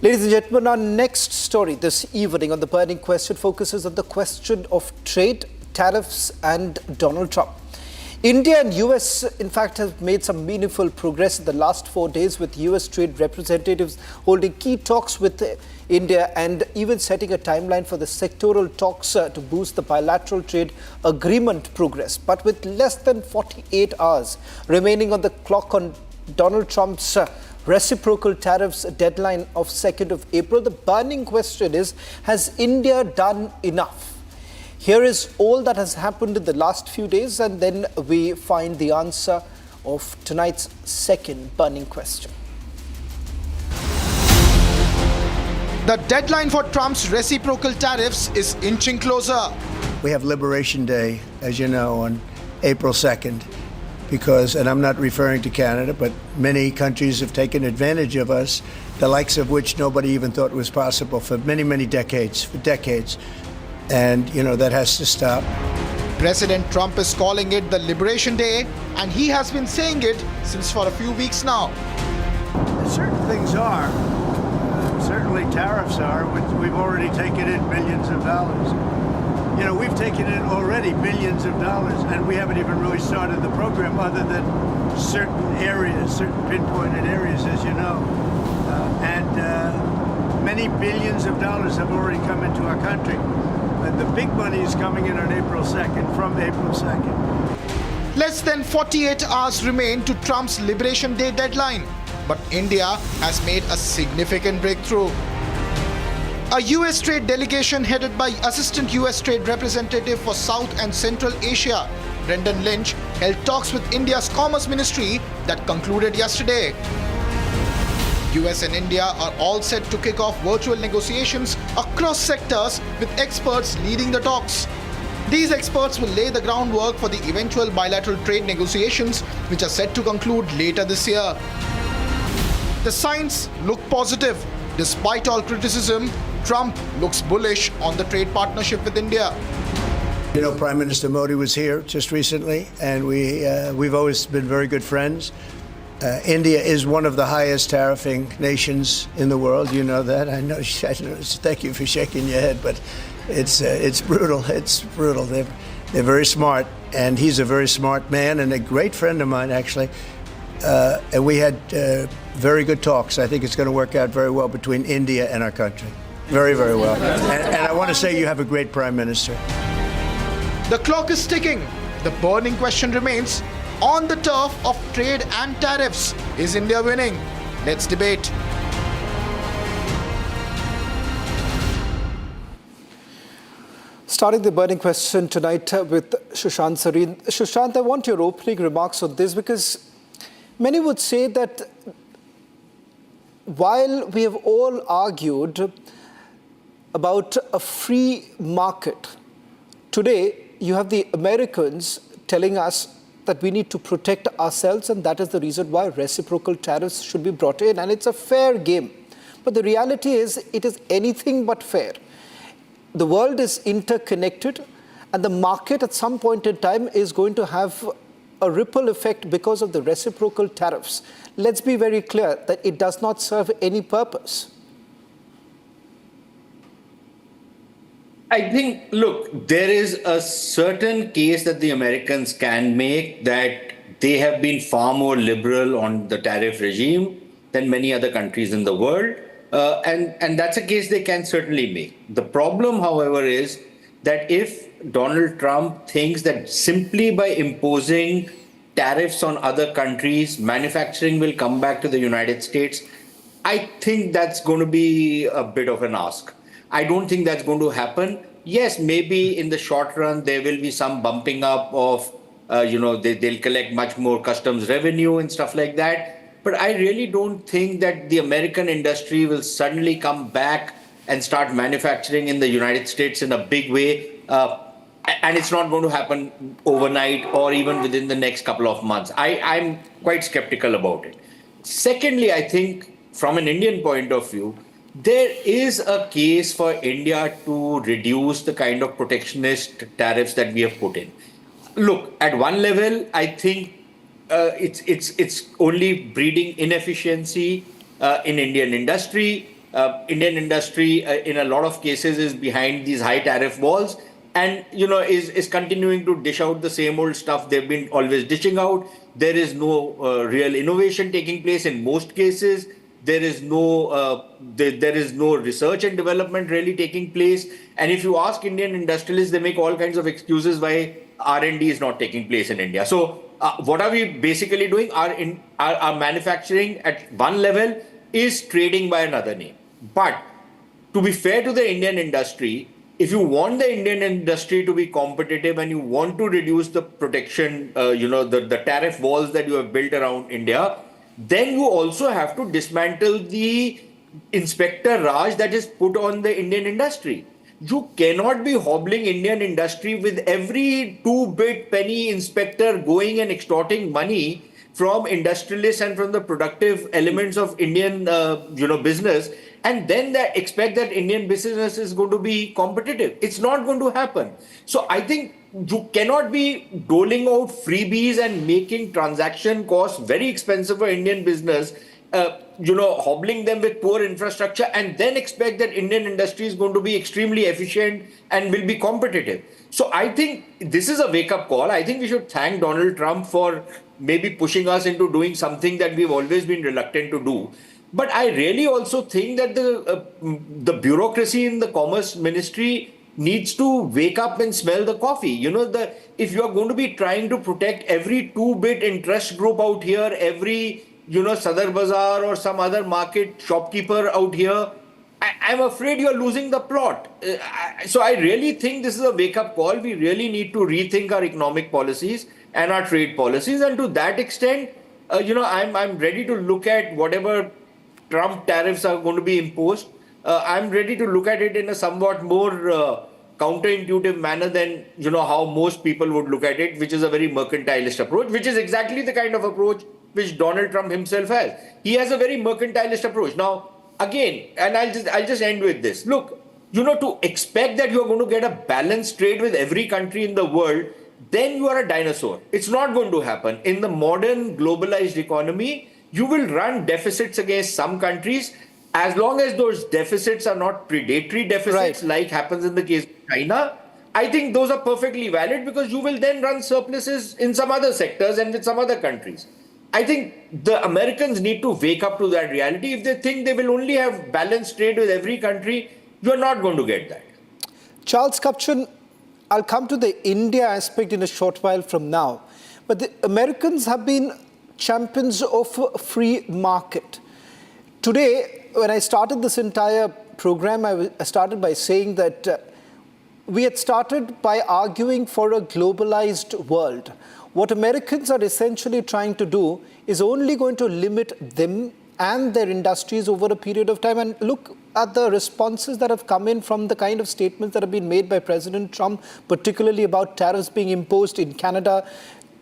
Ladies and gentlemen, our next story this evening on The Burning Question focuses on the question of trade, tariffs and Donald Trump. India and US, in fact, have made some meaningful progress in the last 4 days, with US trade representatives holding key talks with India and even setting a timeline for the sectoral talks to boost the bilateral trade agreement progress. But with less than 48 hours remaining on the clock on Donald Trump's reciprocal tariffs deadline of 2nd of April, the burning question is, has India done enough? Here is all that has happened in the last few days, and then we find the answer of tonight's second burning question. The deadline for Trump's reciprocal tariffs is inching closer. We have Liberation Day, as you know, on April 2nd, because, and I'm not referring to Canada, but many countries have taken advantage of us, the likes of which nobody even thought was possible for many, many decades, And, that has to stop. President Trump is calling it the Liberation Day, and he has been saying it since for a few weeks now. Certain things are. Certainly tariffs are, which we've already taken in billions of dollars. We've taken in already billions of dollars, and we haven't even really started the program other than certain areas, certain pinpointed areas, as you know. Many billions of dollars have already come into our country. And the big money is coming in on April 2nd, from April 2nd. Less than 48 hours remain to Trump's Liberation Day deadline, but India has made a significant breakthrough. A US trade delegation headed by Assistant US Trade Representative for South and Central Asia, Brendan Lynch, held talks with India's Commerce Ministry that concluded yesterday. US and India are all set to kick off virtual negotiations across sectors, with experts leading the talks. These experts will lay the groundwork for the eventual bilateral trade negotiations, which are set to conclude later this year. The signs look positive. Despite all criticism, Trump looks bullish on the trade partnership with India. Prime Minister Modi was here just recently, and we've always been very good friends. India is one of the highest tariffing nations in the world. You know that. I know. Thank you for shaking your head, but it's brutal. It's brutal. They're very smart, and he's a very smart man and a great friend of mine, actually. And we had very good talks. I think it's going to work out very well between India and our country. Very, very well. And I want to say you have a great prime minister. The clock is ticking. The burning question remains: on the turf of trade and tariffs, is India winning? Let's debate. Starting the burning question tonight with Sushant Sareen. Sushant, I want your opening remarks on this, because many would say that while we have all argued about a free market, today you have the Americans telling us that we need to protect ourselves, and that is the reason why reciprocal tariffs should be brought in, and it's a fair game. But the reality is, it is anything but fair. The world is interconnected, and the market at some point in time is going to have a ripple effect because of the reciprocal tariffs. Let's be very clear that it does not serve any purpose. I think, look, there is a certain case that the Americans can make that they have been far more liberal on the tariff regime than many other countries in the world. And that's a case they can certainly make. The problem, however, is that if Donald Trump thinks that simply by imposing tariffs on other countries, manufacturing will come back to the United States, I think that's going to be a bit of an ask. I don't think that's going to happen. Yes, maybe in the short run, there will be some bumping up of, they'll collect much more customs revenue and stuff like that. But I really don't think that the American industry will suddenly come back and start manufacturing in the United States in a big way. And it's not going to happen overnight or even within the next couple of months. I'm quite skeptical about it. Secondly, I think from an Indian point of view, there is a case for India to reduce the kind of protectionist tariffs that we have put in. Look, at one level, I think it's only breeding inefficiency in Indian industry. Indian industry, in a lot of cases, is behind these high tariff walls, and is continuing to dish out the same old stuff they've been always dishing out. There is no real innovation taking place in most cases. There is no research and development really taking place. And if you ask Indian industrialists, they make all kinds of excuses why R&D is not taking place in India. So what are we basically doing? Our manufacturing at one level is trading by another name. But to be fair to the Indian industry, if you want the Indian industry to be competitive and you want to reduce the protection, the tariff walls that you have built around India, then you also have to dismantle the inspector Raj that is put on the Indian industry. You cannot be hobbling Indian industry with every 2-bit penny inspector going and extorting money from industrialists and from the productive elements of Indian business, and then expect that Indian business is going to be competitive. It's not going to happen. So I think you cannot be doling out freebies and making transaction costs very expensive for Indian business, hobbling them with poor infrastructure, and then expect that Indian industry is going to be extremely efficient and will be competitive. So I think this is a wake-up call. I think we should thank Donald Trump for maybe pushing us into doing something that we've always been reluctant to do. But I really also think that the bureaucracy in the Commerce Ministry needs to wake up and smell the coffee. If you are going to be trying to protect every 2-bit interest group out here, every Sadar Bazaar or some other market shopkeeper out here, I'm afraid you're losing the plot. So I really think this is a wake-up call. We really need to rethink our economic policies and our trade policies. And to that extent, I'm ready to look at whatever Trump tariffs are going to be imposed. I'm ready to look at it in a somewhat more counterintuitive manner than how most people would look at it, which is a very mercantilist approach, which is exactly the kind of approach which Donald Trump himself has. He has a very mercantilist approach. Now, again, and I'll just end with this. Look, to expect that you're going to get a balanced trade with every country in the world, then you are a dinosaur. It's not going to happen. In the modern globalized economy, you will run deficits against some countries as long as those deficits are not predatory deficits, like happens in the case of China. I think those are perfectly valid because you will then run surpluses in some other sectors and with some other countries. I think the Americans need to wake up to that reality. If they think they will only have balanced trade with every country, you're not going to get that. Charles Kupchan, I'll come to the India aspect in a short while from now. But the Americans have been champions of a free market. Today, when I started this entire program, I started by saying that we had started by arguing for a globalized world. What Americans are essentially trying to do is only going to limit them and their industries over a period of time. And look at the responses that have come in from the kind of statements that have been made by President Trump, particularly about tariffs being imposed in Canada,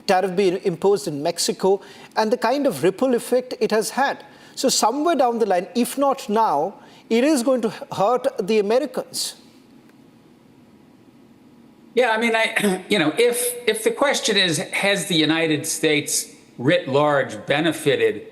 tariff being imposed in Mexico, and the kind of ripple effect it has had. So somewhere down the line, if not now, it is going to hurt the Americans. Yeah, I mean, if the question is, has the United States writ large benefited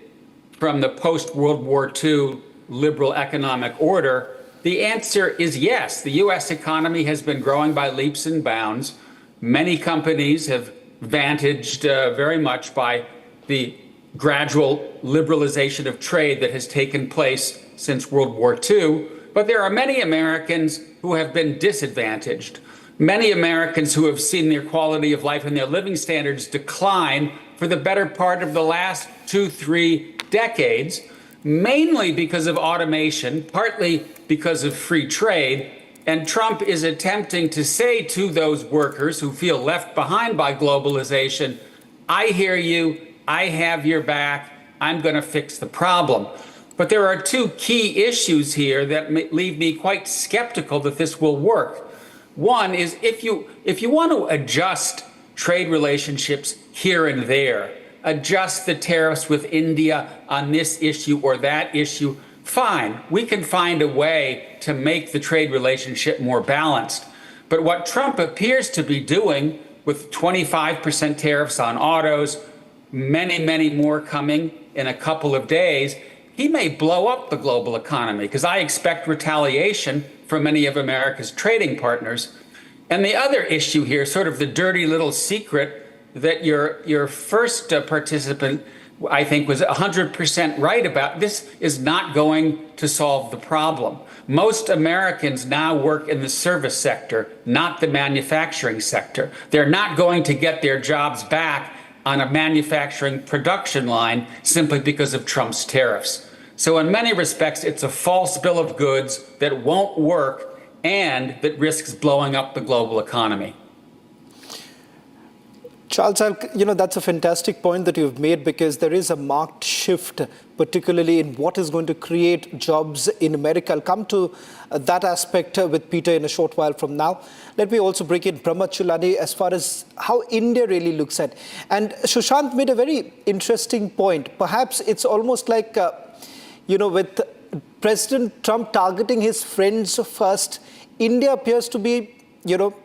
from the post-World War II liberal economic order, the answer is yes. The U.S. economy has been growing by leaps and bounds. Many companies have vantaged very much by the gradual liberalization of trade that has taken place since World War II. But there are many Americans who have been disadvantaged. Many Americans who have seen their quality of life and their living standards decline for the better part of the last 2-3 decades, mainly because of automation, partly because of free trade. And Trump is attempting to say to those workers who feel left behind by globalization, I hear you, I have your back, I'm going to fix the problem. But there are two key issues here that leave me quite skeptical that this will work. One is if you want to adjust trade relationships here and there, adjust the tariffs with India on this issue or that issue, fine. We can find a way to make the trade relationship more balanced. But what Trump appears to be doing with 25% tariffs on autos, many more coming in a couple of days, he may blow up the global economy because I expect retaliation from many of America's trading partners. And the other issue here, sort of the dirty little secret that your first participant, I think, was 100% right about, this is not going to solve the problem. Most Americans now work in the service sector, not the manufacturing sector. They're not going to get their jobs back on a manufacturing production line simply because of Trump's tariffs. So in many respects, it's a false bill of goods that won't work and that risks blowing up the global economy. Charles, that's a fantastic point that you've made, because there is a marked shift, particularly in what is going to create jobs in America. I'll come to that aspect with Peter in a short while from now. Let me also bring in Pramod Chulani as far as how India really looks at. And Sushant made a very interesting point. Perhaps it's almost like, with President Trump targeting his friends first, India appears to be,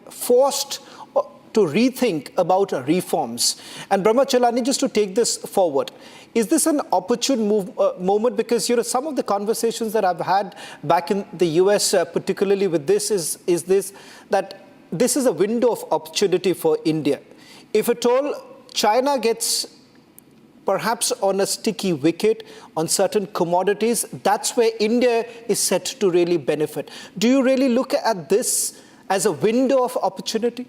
forced to rethink about reforms. And Pramod Chulani, just to take this forward, is this an opportune moment? Because some of the conversations that I've had back in the US, particularly with this, is this, that this is a window of opportunity for India. If at all China gets perhaps on a sticky wicket on certain commodities, that's where India is set to really benefit. Do you really look at this as a window of opportunity?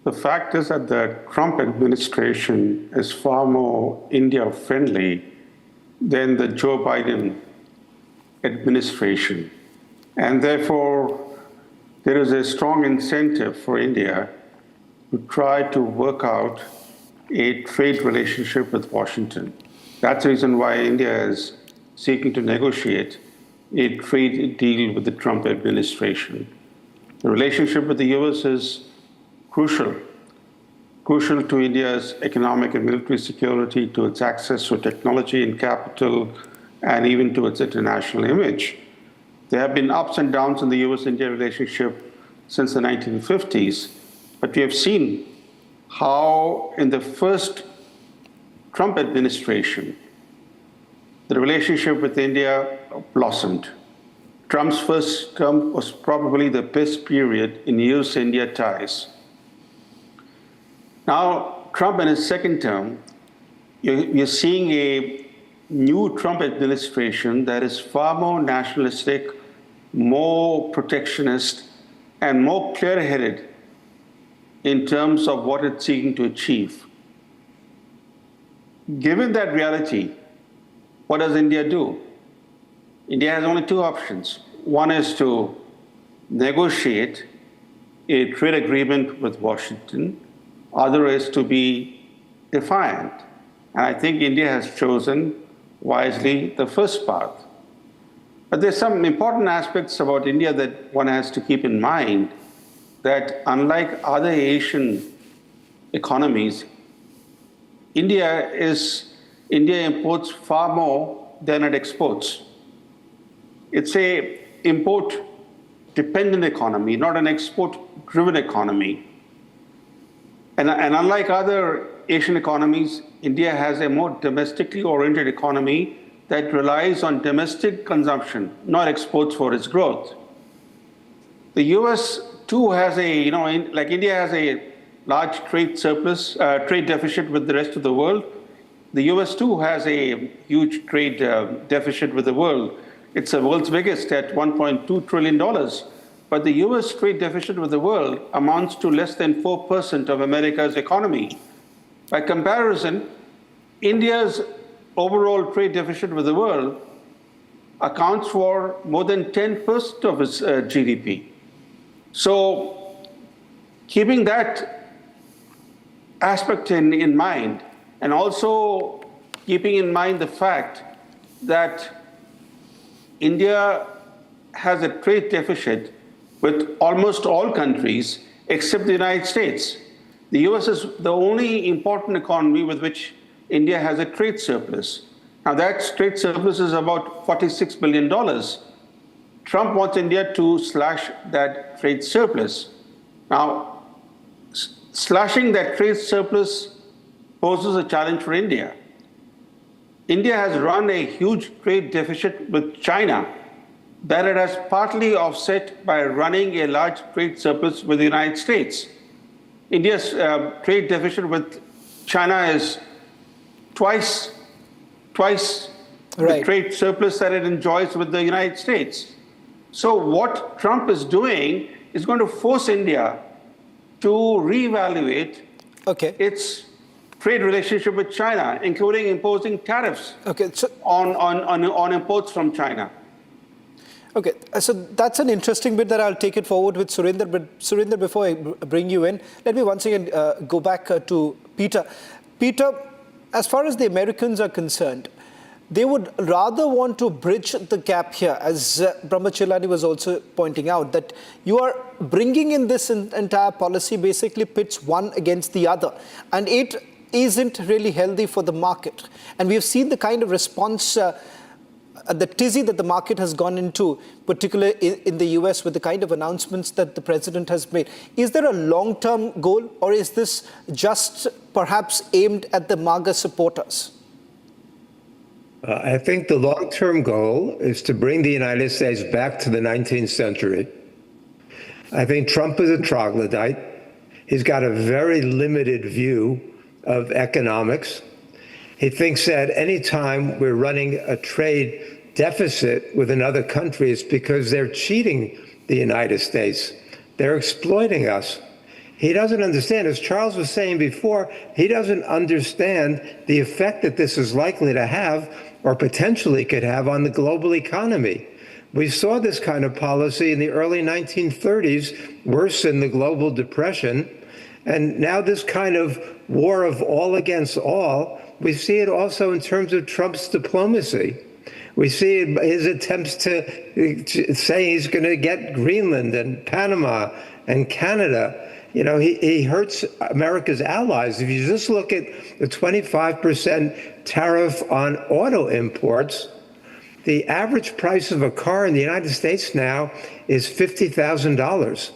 The fact is that the Trump administration is far more India-friendly than the Joe Biden administration. And therefore, there is a strong incentive for India to try to work out a trade relationship with Washington. That's the reason why India is seeking to negotiate a trade deal with the Trump administration. The relationship with the US is crucial to India's economic and military security, to its access to technology and capital, and even to its international image. There have been ups and downs in the US-India relationship since the 1950s, but we have seen how in the first Trump administration, the relationship with India blossomed. Trump's first term was probably the best period in US-India ties. Now, Trump in his second term, you're seeing a new Trump administration that is far more nationalistic, more protectionist, and more clear-headed in terms of what it's seeking to achieve. Given that reality, what does India do? India has only two options. One is to negotiate a trade agreement with Washington. Other is to be defiant. And I think India has chosen wisely the first path. But there's some important aspects about India that one has to keep in mind, that unlike other Asian economies, India imports far more than it exports. It's an import-dependent economy, not an export-driven economy. And unlike other Asian economies, India has a more domestically oriented economy that relies on domestic consumption, not exports for its growth. The US too has like India has a large trade surplus, trade deficit with the rest of the world. The US too has a huge trade deficit with the world. It's the world's biggest at $1.2 trillion. But the US trade deficit with the world amounts to less than 4% of America's economy. By comparison, India's overall trade deficit with the world accounts for more than 10% of its GDP. So keeping that aspect in mind, and also keeping in mind the fact that India has a trade deficit with almost all countries except the United States. The US is the only important economy with which India has a trade surplus. Now that trade surplus is about $46 billion. Trump wants India to slash that trade surplus. Now, slashing that trade surplus poses a challenge for India. India has run a huge trade deficit with China that it has partly offset by running a large trade surplus with the United States. India's trade deficit with China is twice the trade surplus that it enjoys with the United States. So what Trump is doing is going to force India to reevaluate its trade relationship with China, including imposing tariffs on imports from China. Okay, so that's an interesting bit that I'll take it forward with Surinder. But Surinder, before I bring you in, let me once again go back to Peter. Peter, as far as the Americans are concerned, they would rather want to bridge the gap here, as Brahmachelani was also pointing out, that you are bringing in this entire policy basically pits one against the other. And it isn't really healthy for the market. And we have seen the kind of response, the tizzy that the market has gone into, particularly in the US, with the kind of announcements that the president has made. Is there a long-term goal, or is this just perhaps aimed at the MAGA supporters? I think the long-term goal is to bring the United States back to the 19th century. I think Trump is a troglodyte. He's got a very limited view of economics. He thinks that any time we're running a trade deficit with another country, it's because they're cheating the United States. They're exploiting us. He doesn't understand, as Charles was saying before, he doesn't understand the effect that this is likely to have or potentially could have on the global economy. We saw this kind of policy in the early 1930s, worse than the global depression. And now this kind of war of all against all, we see it also in terms of Trump's diplomacy. We see his attempts to say he's going to get Greenland and Panama and Canada. You know, he hurts America's allies. If you just look at the 25% tariff on auto imports, the average price of a car in the United States now is $50,000.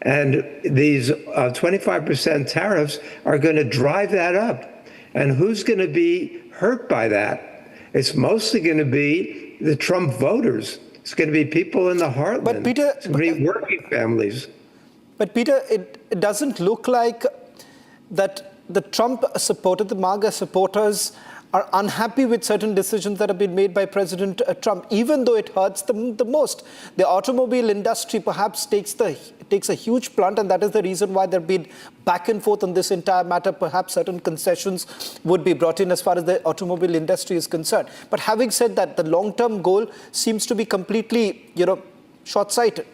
And these 25% tariffs are going to drive that up. And who's going to be hurt by that? It's mostly going to be the Trump voters. It's going to be people in the heartland. But Peter, it's going to be working families. But Peter, it doesn't look like that the Trump supporters, the MAGA supporters, are unhappy with certain decisions that have been made by President Trump, even though it hurts them the most. The automobile industry perhaps takes a huge blunt, and that is the reason why there have been back and forth on this entire matter. Perhaps certain concessions would be brought in as far as the automobile industry is concerned. But having said that, the long-term goal seems to be completely, short-sighted.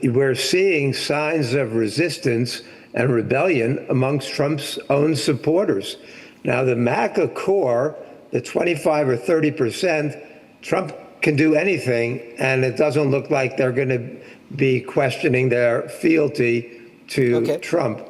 We're seeing signs of resistance and rebellion amongst Trump's own supporters. Now, the MAGA core, the 25 or 30%, Trump can do anything, and it doesn't look like they're going to be questioning their fealty to Trump.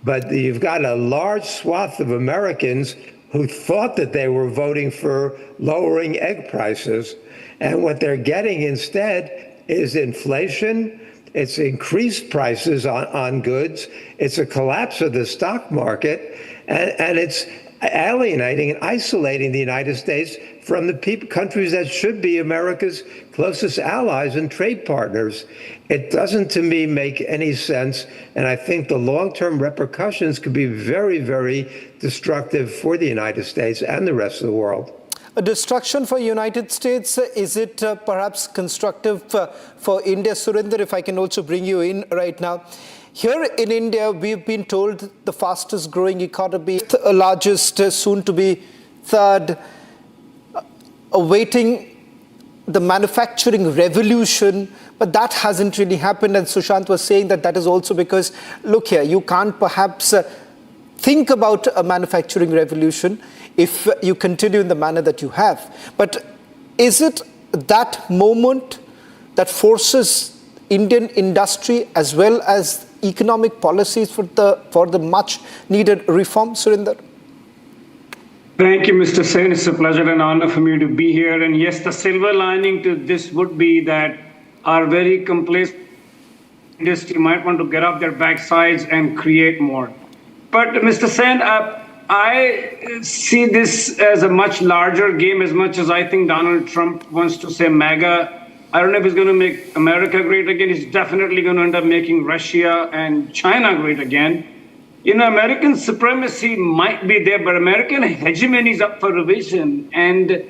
But you've got a large swath of Americans who thought that they were voting for lowering egg prices, and what they're getting instead is inflation. It's increased prices on goods. It's a collapse of the stock market, and it's alienating and isolating the United States from the countries that should be America's closest allies and trade partners. It doesn't, to me, make any sense, and I think the long-term repercussions could be very, very destructive for the United States and the rest of the world. A destruction for United States, is it perhaps constructive for India? Surinder, if I can also bring you in right now. Here in India, we've been told the fastest growing economy, the largest, soon to be third, awaiting the manufacturing revolution, but that hasn't really happened. And Sushant was saying that is also because, look here, you can't perhaps think about a manufacturing revolution if you continue in the manner that you have. But is it that moment that forces Indian industry as well as economic policies for the much needed reform, Surinder? Thank you, Mr. Sen. It's a pleasure and honor for me to be here. And yes, the silver lining to this would be that our very complacent industry might want to get up their backsides and create more. But Mr. Sen, I see this as a much larger game, as much as I think Donald Trump wants to say MAGA. I don't know if he's going to make America great again. He's definitely going to end up making Russia and China great again. You know, American supremacy might be there, but American hegemony is up for revision. And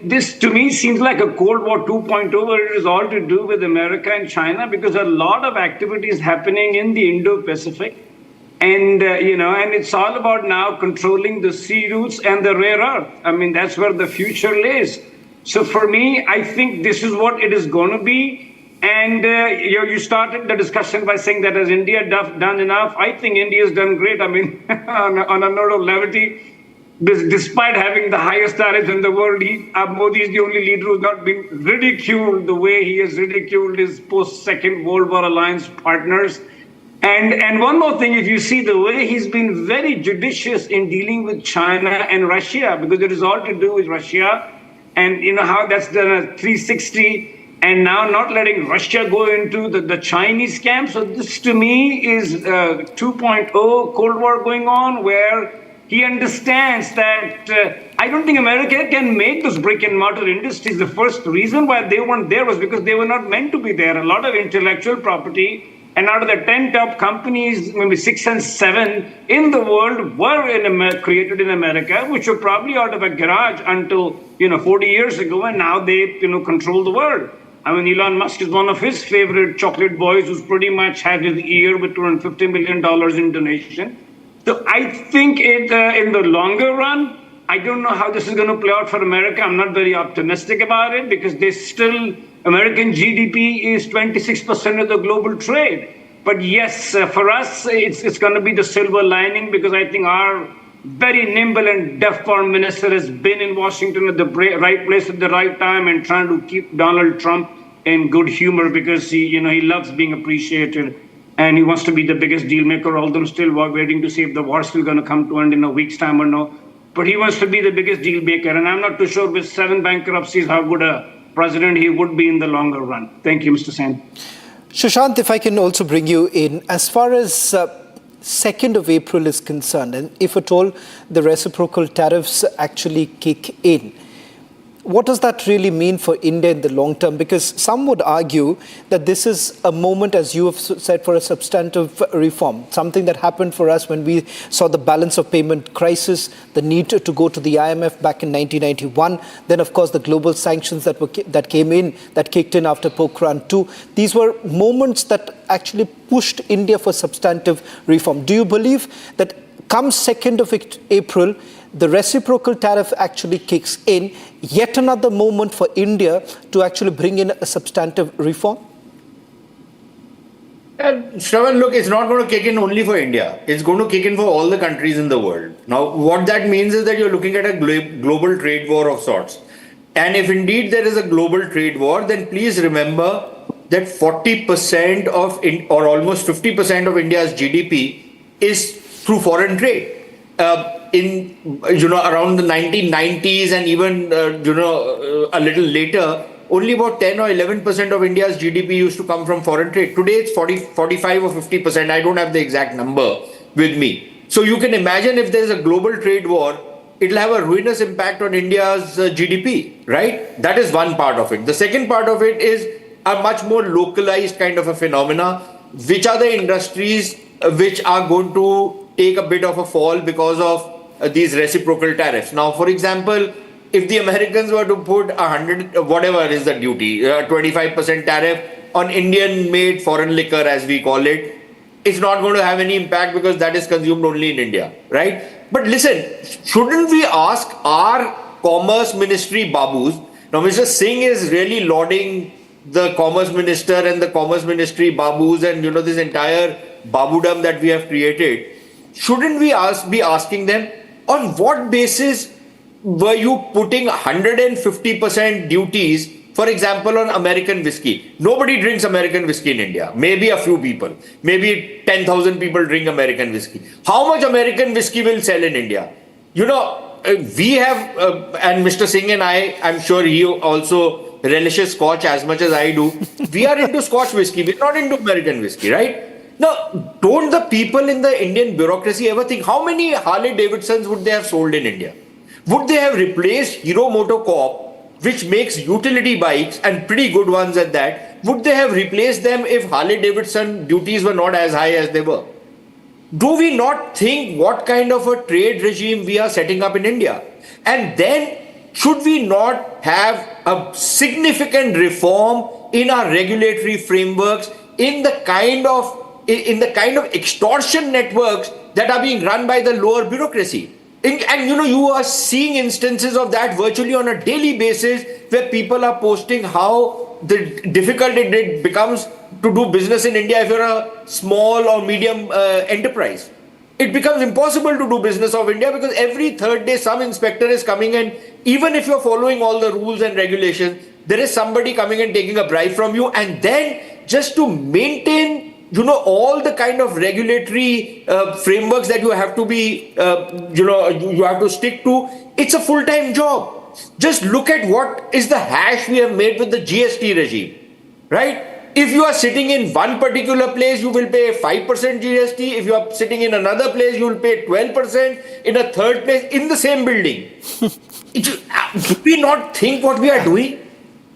this, to me, seems like a Cold War 2.0, where it is all to do with America and China, because a lot of activities happening in the Indo-Pacific. And, and it's all about now controlling the sea routes and the rare earth. I mean, that's where the future lays. So for me, I think this is what it is going to be. And you started the discussion by saying that has India done enough? I think India has done great. I mean, on a note of levity, despite having the highest tariffs in the world, Modi is the only leader who's not been ridiculed the way he has ridiculed his post-Second World War alliance partners. And one more thing, if you see the way he's been very judicious in dealing with China and Russia, because it is all to do with Russia, and you know how that's done a 360, and now not letting Russia go into the Chinese camp. So this to me is 2.0 Cold War going on, where he understands that I don't think America can make those brick and mortar industries. The first reason why they weren't there was because they were not meant to be there. A lot of intellectual property, and out of the 10 top companies, maybe 6 and 7 in the world were created in America, which were probably out of a garage until 40 years ago, and now they control the world. I mean, Elon Musk is one of his favorite chocolate boys, who's pretty much had his ear with $250 million in donation. So I think in the longer run, I don't know how this is going to play out for America. I'm not very optimistic about it, because American GDP is 26% of the global trade. But yes, for us, it's going to be the silver lining, because I think our very nimble and deft foreign minister has been in Washington at the right place at the right time and trying to keep Donald Trump in good humor, because he loves being appreciated. And he wants to be the biggest deal maker, although I'm still waiting to see if the war's still going to come to an end in a week's time or no. But he wants to be the biggest deal maker. And I'm not too sure with 7 bankruptcies how good a president he would be in the longer run. Thank you, Mr. Sen. Shashank, if I can also bring you in, as far as 2nd of April is concerned, and if at all the reciprocal tariffs actually kick in, what does that really mean for India in the long term? Because some would argue that this is a moment, as you have said, for a substantive reform, something that happened for us when we saw the balance of payment crisis, the need to go to the IMF back in 1991, then of course the global sanctions that came in, that kicked in after Pokhran II. These were moments that actually pushed India for substantive reform. Do you believe that come 2nd of April, the reciprocal tariff actually kicks in, yet another moment for India to actually bring in a substantive reform? Shravan, look, it's not going to kick in only for India. It's going to kick in for all the countries in the world. Now, what that means is that you're looking at a global trade war of sorts. And if indeed there is a global trade war, then please remember that 40% or almost 50% of India's GDP is through foreign trade. Around the 1990s and even a little later, only about 10 or 11% of India's GDP used to come from foreign trade. Today it's 45 or 50%. I don't have the exact number with me. So you can imagine if there's a global trade war, it'll have a ruinous impact on India's GDP, right? That is one part of it. The second part of it is a much more localized kind of a phenomena. Which are the industries which are going to take a bit of a fall because of these reciprocal tariffs? Now, for example, if the Americans were to put 100, whatever is the duty, 25% tariff on Indian-made foreign liquor, as we call it, it's not going to have any impact because that is consumed only in India, right? But listen, shouldn't we ask our Commerce Ministry babus? Now, Mr. Singh is really lauding the Commerce Minister and the Commerce Ministry babus and, this entire babudam that we have created. Shouldn't we be asking them, on what basis were you putting 150% duties, for example, on American whiskey? Nobody drinks American whiskey in India. Maybe a few people. Maybe 10,000 people drink American whiskey. How much American whiskey will sell in India? We have, and Mr. Singh and I'm sure he also relishes Scotch as much as I do. We are into Scotch whiskey. We're not into American whiskey, right? Now, don't the people in the Indian bureaucracy ever think how many Harley Davidsons would they have sold in India? Would they have replaced Hero MotoCorp, which makes utility bikes and pretty good ones at that? Would they have replaced them if Harley Davidson duties were not as high as they were? Do we not think what kind of a trade regime we are setting up in India? And then should we not have a significant reform in our regulatory frameworks in the kind of extortion networks that are being run by the lower bureaucracy? And you are seeing instances of that virtually on a daily basis where people are posting how difficult it becomes to do business in India if you're a small or medium enterprise. It becomes impossible to do business of India because every third day some inspector is coming and even if you're following all the rules and regulations, there is somebody coming and taking a bribe from you, and then just to maintain all the kind of regulatory frameworks that you have to be, you have to stick to, it's a full-time job. Just look at what is the hash we have made with the GST regime, right? If you are sitting in one particular place, you will pay 5% GST. If you are sitting in another place, you will pay 12%. In a third place, in the same building. Do we not think what we are doing?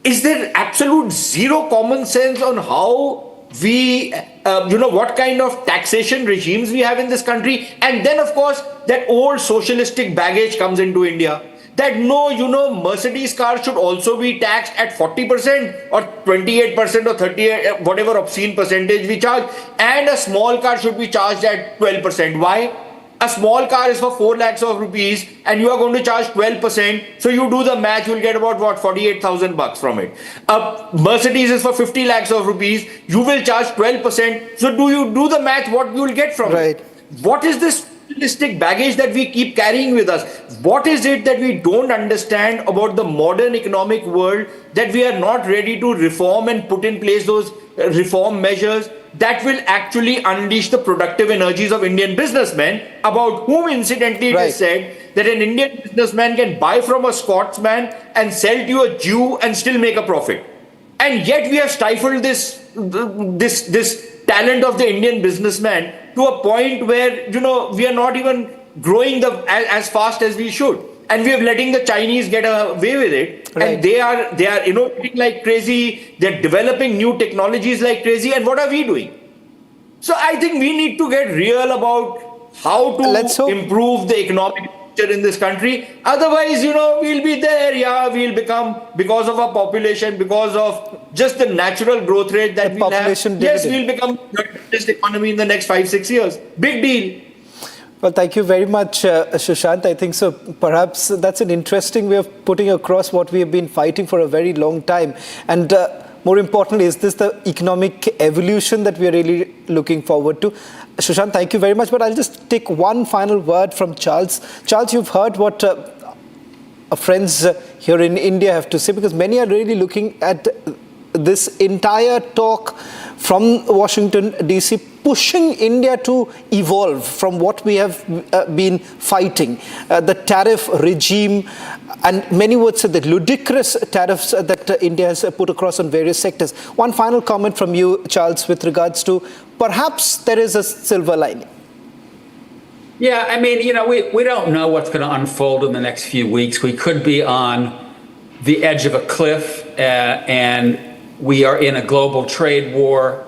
Is there absolute zero common sense on how we, what kind of taxation regimes we have in this country? And then, of course, that old socialistic baggage comes into India. That Mercedes cars should also be taxed at 40% or 28% or 38%, whatever obscene percentage we charge. And a small car should be charged at 12%. Why? A small car is for 4 lakhs of rupees and you are going to charge 12%. So you do the math, you'll get about what, 48,000 bucks from it. A Mercedes is for 50 lakhs of rupees. You will charge 12%. So do you do the math, what you will get from it? What is this socialistic baggage that we keep carrying with us? What is it that we don't understand about the modern economic world that we are not ready to reform and put in place those reform measures that will actually unleash the productive energies of Indian businessmen, about whom incidentally it is said that an Indian businessman can buy from a Scotsman and sell to a Jew and still make a profit. And yet we have stifled this talent of the Indian businessman to a point where, we are not even growing as fast as we should. And we are letting the Chinese get away with it. And they are innovating like crazy. They're developing new technologies like crazy. And what are we doing? So I think we need to get real about how to improve the economic picture in this country. Otherwise, we'll be there. Yeah, we'll become, because of our population, because of just the natural growth rate that we have. Yes, we'll become the largest economy in the next 5-6 years. Big deal. Well, thank you very much, Sushant. I think so. Perhaps that's an interesting way of putting across what we have been fighting for a very long time. And more importantly, is this the economic evolution that we are really looking forward to? Sushant, thank you very much. But I'll just take one final word from Charles. Charles, you've heard what our friends here in India have to say, because many are really looking at this entire talk from Washington, D.C., pushing India to evolve from what we have been fighting. The tariff regime, and many would say the ludicrous tariffs that India has put across on various sectors. One final comment from you, Charles, with regards to perhaps there is a silver lining. Yeah, I mean, we don't know what's going to unfold in the next few weeks. We could be on the edge of a cliff and we are in a global trade war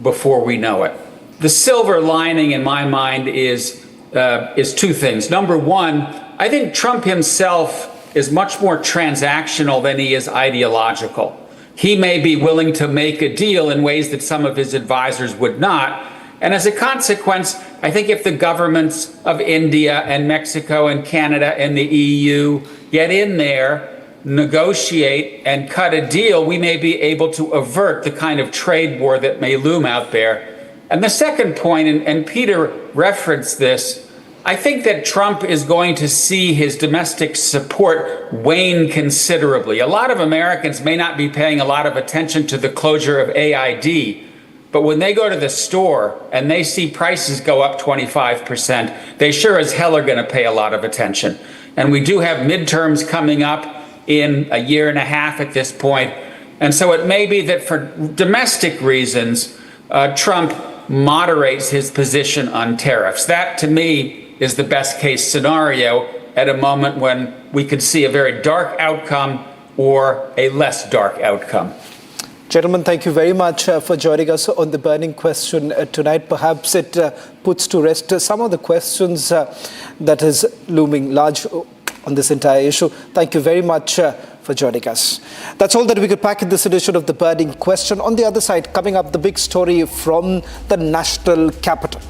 before we know it. The silver lining in my mind is two things. Number one, I think Trump himself is much more transactional than he is ideological. He may be willing to make a deal in ways that some of his advisors would not. And as a consequence, I think if the governments of India and Mexico and Canada and the EU get in there, negotiate and cut a deal, we may be able to avert the kind of trade war that may loom out there. And the second point, and Peter referenced this, I think that Trump is going to see his domestic support wane considerably. A lot of Americans may not be paying a lot of attention to the closure of AID, but when they go to the store and they see prices go up 25%, they sure as hell are going to pay a lot of attention. And we do have midterms coming up in a year and a half at this point. And so it may be that for domestic reasons, Trump moderates his position on tariffs. That, to me, is the best case scenario at a moment when we could see a very dark outcome or a less dark outcome. Gentlemen, thank you very much for joining us on the burning question tonight. Perhaps it puts to rest some of the questions that is looming large on this entire issue. Thank you very much for joining us. That's all that we could pack in this edition of The Burning Question. On the other side, coming up, the big story from the national capital.